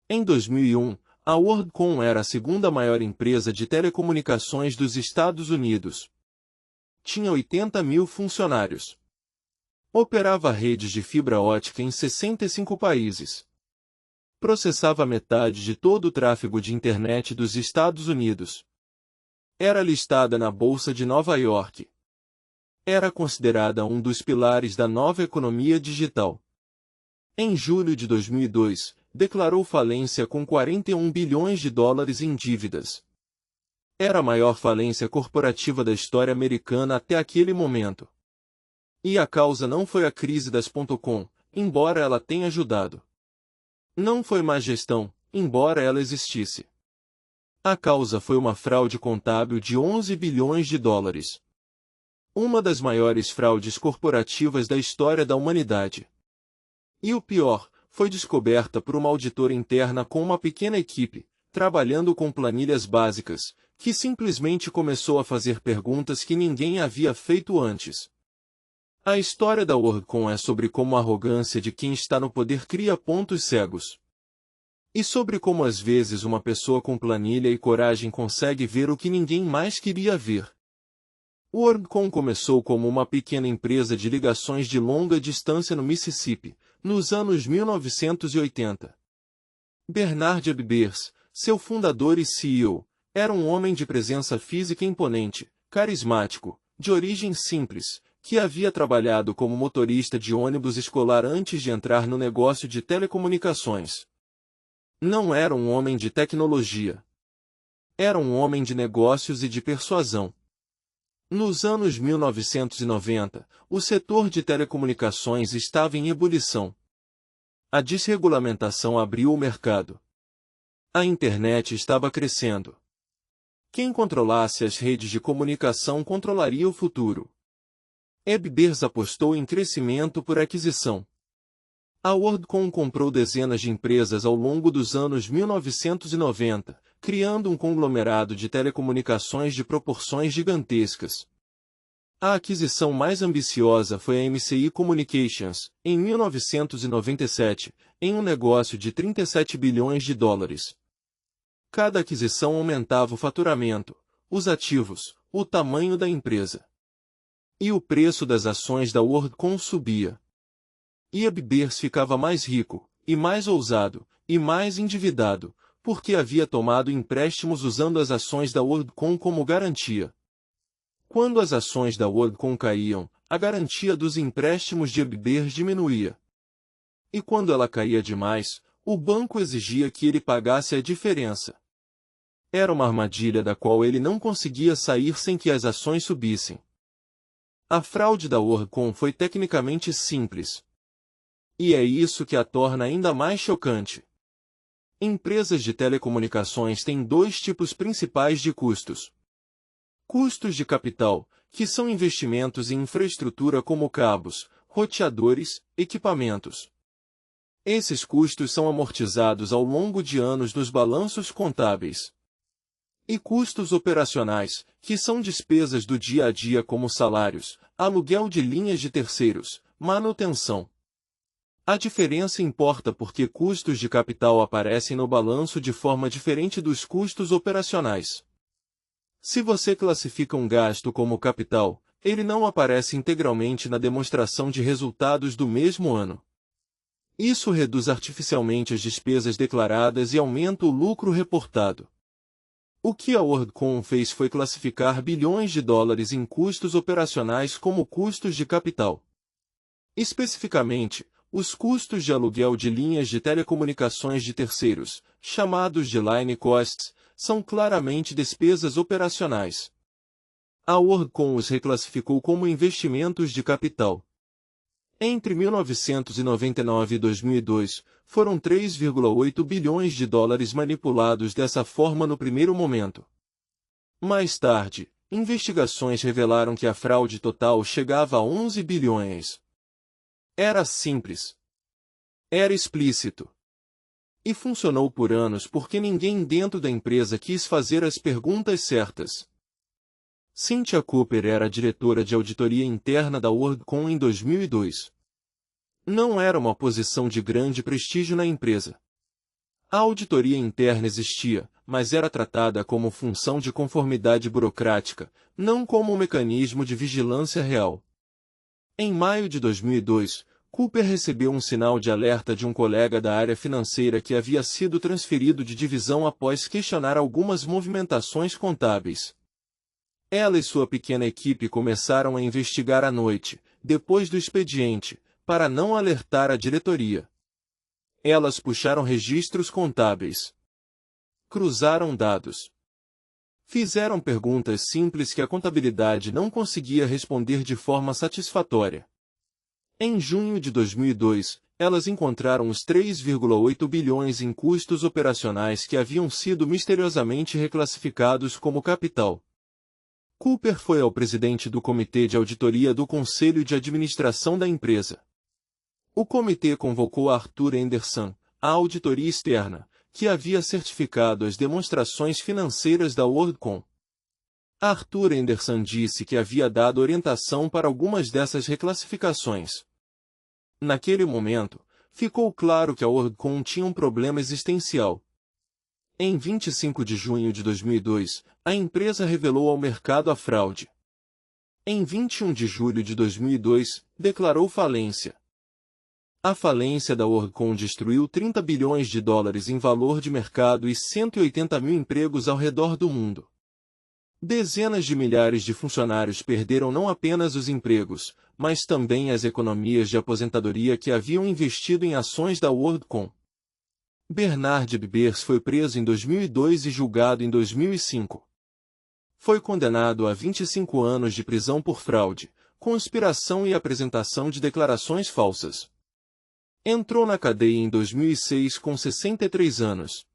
Em 2001, a WorldCom era a segunda maior empresa de telecomunicações dos Estados Unidos. Tinha 80 mil funcionários. Operava redes de fibra ótica em 65 países. Processava metade de todo o tráfego de internet dos Estados Unidos. Era listada na Bolsa de Nova York. Era considerada um dos pilares da nova economia digital. Em julho de 2002, declarou falência com 41 bilhões de dólares em dívidas. Era a maior falência corporativa da história americana até aquele momento. E a causa não foi a crise das .com, embora ela tenha ajudado. Não foi má gestão, embora ela existisse. A causa foi uma fraude contábil de 11 bilhões de dólares. Uma das maiores fraudes corporativas da história da humanidade. E o pior, foi descoberta por uma auditora interna com uma pequena equipe, trabalhando com planilhas básicas, que simplesmente começou a fazer perguntas que ninguém havia feito antes. A história da WorldCom é sobre como a arrogância de quem está no poder cria pontos cegos. E sobre como às vezes uma pessoa com planilha e coragem consegue ver o que ninguém mais queria ver. O WorldCom começou como uma pequena empresa de ligações de longa distância no Mississippi, nos anos 1980. Bernard Ebbers, seu fundador e CEO, era um homem de presença física imponente, carismático, de origem simples, que havia trabalhado como motorista de ônibus escolar antes de entrar no negócio de telecomunicações. Não era um homem de tecnologia. Era um homem de negócios e de persuasão. Nos anos 1990, o setor de telecomunicações estava em ebulição. A desregulamentação abriu o mercado. A internet estava crescendo. Quem controlasse as redes de comunicação controlaria o futuro. Ebbers apostou em crescimento por aquisição. A WorldCom comprou dezenas de empresas ao longo dos anos 1990, criando um conglomerado de telecomunicações de proporções gigantescas. A aquisição mais ambiciosa foi a MCI Communications, em 1997, em um negócio de 37 bilhões de dólares. Cada aquisição aumentava o faturamento, os ativos, o tamanho da empresa. E o preço das ações da WorldCom subia. E Ebbers ficava mais rico, e mais ousado, e mais endividado, porque havia tomado empréstimos usando as ações da WorldCom como garantia. Quando as ações da WorldCom caíam, a garantia dos empréstimos de Ebbers diminuía. E quando ela caía demais, o banco exigia que ele pagasse a diferença. Era uma armadilha da qual ele não conseguia sair sem que as ações subissem. A fraude da WorldCom foi tecnicamente simples. E é isso que a torna ainda mais chocante. Empresas de telecomunicações têm dois tipos principais de custos. Custos de capital, que são investimentos em infraestrutura como cabos, roteadores, equipamentos. Esses custos são amortizados ao longo de anos nos balanços contábeis. E custos operacionais, que são despesas do dia a dia como salários, aluguel de linhas de terceiros, manutenção. A diferença importa porque custos de capital aparecem no balanço de forma diferente dos custos operacionais. Se você classifica um gasto como capital, ele não aparece integralmente na demonstração de resultados do mesmo ano. Isso reduz artificialmente as despesas declaradas e aumenta o lucro reportado. O que a WorldCom fez foi classificar bilhões de dólares em custos operacionais como custos de capital. Especificamente, os custos de aluguel de linhas de telecomunicações de terceiros, chamados de line costs, são claramente despesas operacionais. A WorldCom os reclassificou como investimentos de capital. Entre 1999 e 2002, foram 3,8 bilhões de dólares manipulados dessa forma no primeiro momento. Mais tarde, investigações revelaram que a fraude total chegava a 11 bilhões. Era simples. Era explícito. E funcionou por anos porque ninguém dentro da empresa quis fazer as perguntas certas. Cynthia Cooper era diretora de auditoria interna da WorldCom em 2002. Não era uma posição de grande prestígio na empresa. A auditoria interna existia, mas era tratada como função de conformidade burocrática, não como um mecanismo de vigilância real. Em maio de 2002, Cooper recebeu um sinal de alerta de um colega da área financeira que havia sido transferido de divisão após questionar algumas movimentações contábeis. Ela e sua pequena equipe começaram a investigar à noite, depois do expediente, para não alertar a diretoria. Elas puxaram registros contábeis. Cruzaram dados. Fizeram perguntas simples que a contabilidade não conseguia responder de forma satisfatória. Em junho de 2002, elas encontraram os 3,8 bilhões em custos operacionais que haviam sido misteriosamente reclassificados como capital. Cooper foi ao presidente do Comitê de Auditoria do Conselho de Administração da empresa. O comitê convocou Arthur Andersen, a auditoria externa, que havia certificado as demonstrações financeiras da WorldCom. Arthur Andersen disse que havia dado orientação para algumas dessas reclassificações. Naquele momento, ficou claro que a WorldCom tinha um problema existencial. Em 25 de junho de 2002, a empresa revelou ao mercado a fraude. Em 21 de julho de 2002, declarou falência. A falência da WorldCom destruiu 30 bilhões de dólares em valor de mercado e 180 mil empregos ao redor do mundo. Dezenas de milhares de funcionários perderam não apenas os empregos, mas também as economias de aposentadoria que haviam investido em ações da WorldCom. Bernard Bibbers foi preso em 2002 e julgado em 2005. Foi condenado a 25 anos de prisão por fraude, conspiração e apresentação de declarações falsas. Entrou na cadeia em 2006 com 63 anos.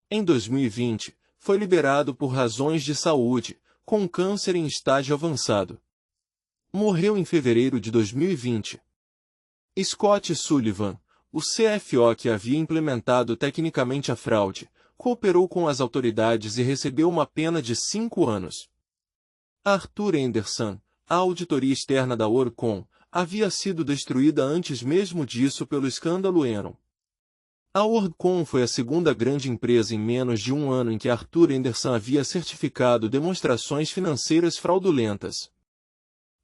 Em 2020, foi liberado por razões de saúde, com câncer em estágio avançado. Morreu em fevereiro de 2020. Scott Sullivan, o CFO que havia implementado tecnicamente a fraude, cooperou com as autoridades e recebeu uma pena de 5 anos. Arthur Andersen, a auditoria externa da WorldCom, havia sido destruída antes mesmo disso pelo escândalo Enron. A WorldCom foi a segunda grande empresa em menos de um ano em que Arthur Andersen havia certificado demonstrações financeiras fraudulentas.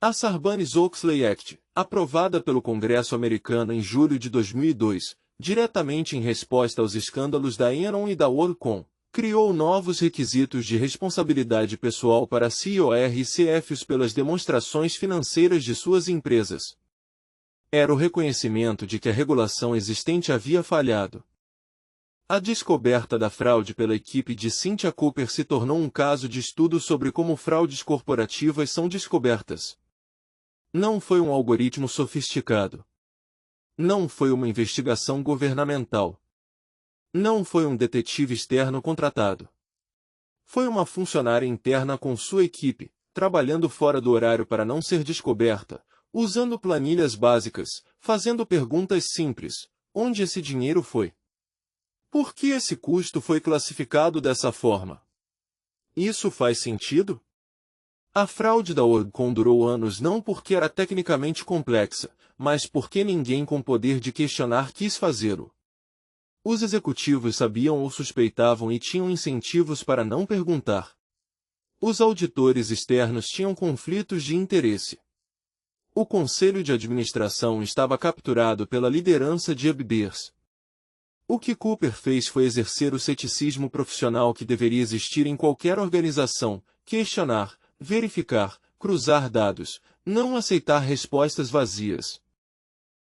A Sarbanes-Oxley Act, aprovada pelo Congresso americano em julho de 2002, diretamente em resposta aos escândalos da Enron e da WorldCom, criou novos requisitos de responsabilidade pessoal para CEOs e CFOs pelas demonstrações financeiras de suas empresas. Era o reconhecimento de que a regulação existente havia falhado. A descoberta da fraude pela equipe de Cynthia Cooper se tornou um caso de estudo sobre como fraudes corporativas são descobertas. Não foi um algoritmo sofisticado. Não foi uma investigação governamental. Não foi um detetive externo contratado. Foi uma funcionária interna com sua equipe, trabalhando fora do horário para não ser descoberta, usando planilhas básicas, fazendo perguntas simples: onde esse dinheiro foi? Por que esse custo foi classificado dessa forma? Isso faz sentido? A fraude da WorldCom durou anos não porque era tecnicamente complexa, mas porque ninguém com poder de questionar quis fazê-lo. Os executivos sabiam ou suspeitavam e tinham incentivos para não perguntar. Os auditores externos tinham conflitos de interesse. O conselho de administração estava capturado pela liderança de Bibbers. O que Cooper fez foi exercer o ceticismo profissional que deveria existir em qualquer organização: questionar, verificar, cruzar dados, não aceitar respostas vazias.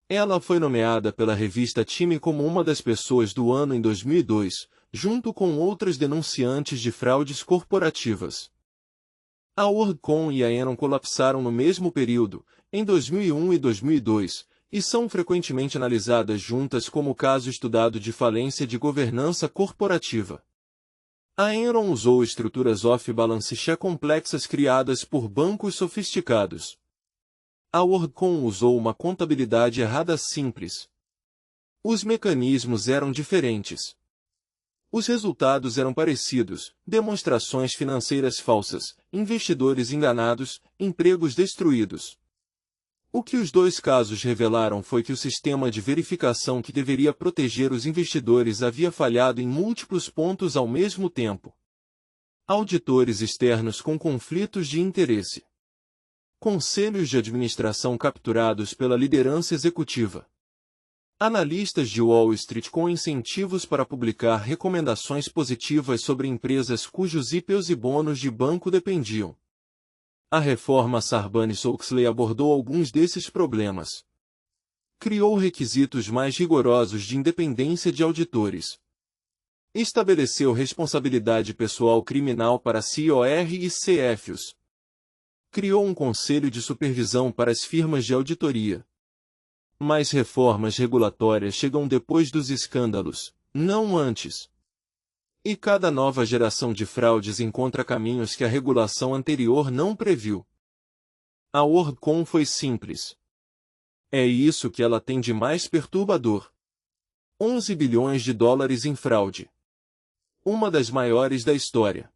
Ela foi nomeada pela revista Time como uma das pessoas do ano em 2002, junto com outras denunciantes de fraudes corporativas. A WorldCom e a Enron colapsaram no mesmo período, em 2001 e 2002, e são frequentemente analisadas juntas como caso estudado de falência de governança corporativa. A Enron usou estruturas off-balance sheet complexas criadas por bancos sofisticados. A WorldCom usou uma contabilidade errada simples. Os mecanismos eram diferentes. Os resultados eram parecidos: demonstrações financeiras falsas, investidores enganados, empregos destruídos. O que os dois casos revelaram foi que o sistema de verificação que deveria proteger os investidores havia falhado em múltiplos pontos ao mesmo tempo. Auditores externos com conflitos de interesse. Conselhos de administração capturados pela liderança executiva. Analistas de Wall Street com incentivos para publicar recomendações positivas sobre empresas cujos IPOs e bônus de banco dependiam. A reforma Sarbanes-Oxley abordou alguns desses problemas. Criou requisitos mais rigorosos de independência de auditores. Estabeleceu responsabilidade pessoal criminal para COR e CFOs. Criou um conselho de supervisão para as firmas de auditoria. Mas reformas regulatórias chegam depois dos escândalos, não antes. E cada nova geração de fraudes encontra caminhos que a regulação anterior não previu. A WorldCom foi simples. É isso que ela tem de mais perturbador. 11 bilhões de dólares em fraude. Uma das maiores da história.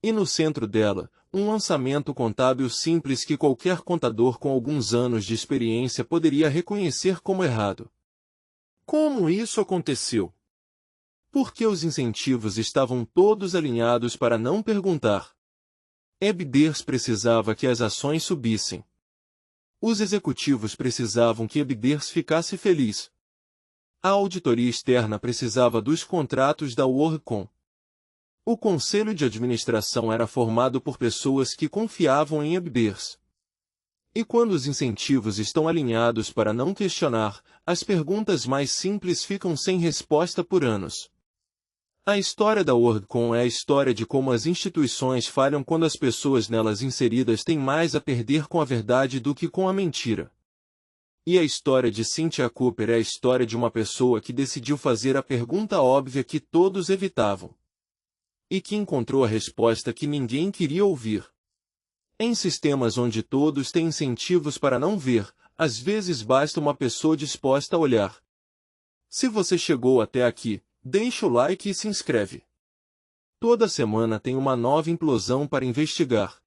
E no centro dela, um lançamento contábil simples que qualquer contador com alguns anos de experiência poderia reconhecer como errado. Como isso aconteceu? Porque os incentivos estavam todos alinhados para não perguntar. Ebders precisava que as ações subissem. Os executivos precisavam que Ebders ficasse feliz. A auditoria externa precisava dos contratos da WorldCom. O conselho de administração era formado por pessoas que confiavam em Ebders. E quando os incentivos estão alinhados para não questionar, as perguntas mais simples ficam sem resposta por anos. A história da WorldCom é a história de como as instituições falham quando as pessoas nelas inseridas têm mais a perder com a verdade do que com a mentira. E a história de Cynthia Cooper é a história de uma pessoa que decidiu fazer a pergunta óbvia que todos evitavam. E que encontrou a resposta que ninguém queria ouvir. Em sistemas onde todos têm incentivos para não ver, às vezes basta uma pessoa disposta a olhar. Se você chegou até aqui, deixa o like e se inscreve. Toda semana tem uma nova implosão para investigar.